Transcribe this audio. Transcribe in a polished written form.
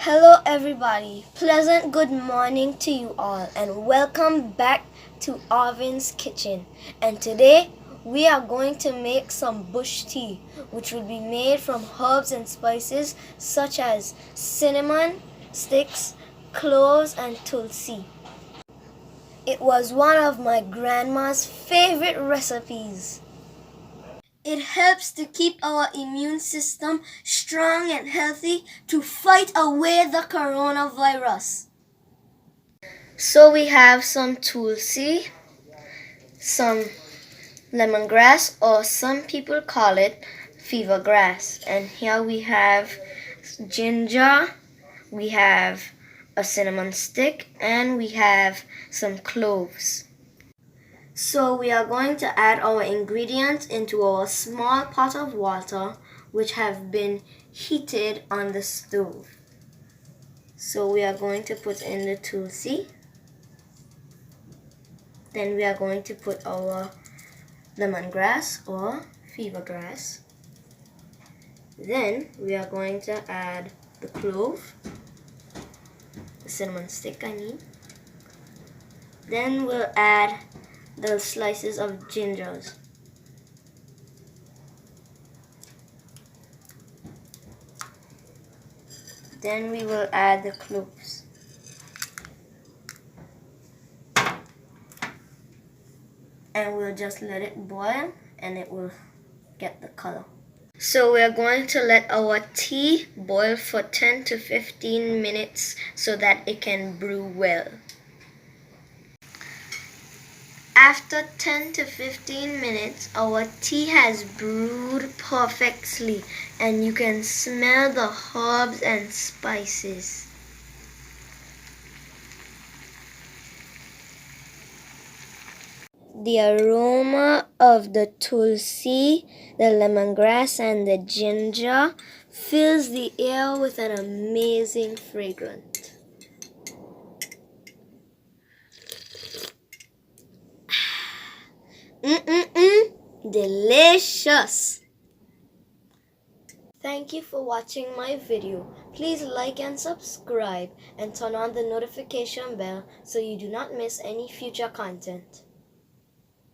Hello everybody, pleasant good morning to you all and welcome back to Arvin's Kitchen. And today we are going to make some bush tea, which will be made from herbs and spices such as cinnamon sticks, cloves and tulsi. It was one of my grandma's favorite recipes. It helps to keep our immune system strong and healthy to fight away the coronavirus. So we have some tulsi, some lemongrass, or some people call it fever grass. And here we have ginger, we have a cinnamon stick, and we have some cloves. So we are going to add our ingredients into our small pot of water which have been heated on the stove. So we are going to put in the tulsi. Then we are going to put our lemongrass or fever grass. Then we are going to add the clove, the cinnamon stick I mean. Then we'll add the slices of gingers. Then we will add the cloves. And we'll just let it boil and it will get the color. So we're going to let our tea boil for 10 to 15 minutes so that it can brew well. After 10 to 15 minutes, our tea has brewed perfectly and you can smell the herbs and spices. The aroma of the tulsi, the lemongrass and the ginger fills the air with an amazing fragrance. Delicious! Thank you for watching my video. Please like and subscribe and turn on the notification bell so you do not miss any future content.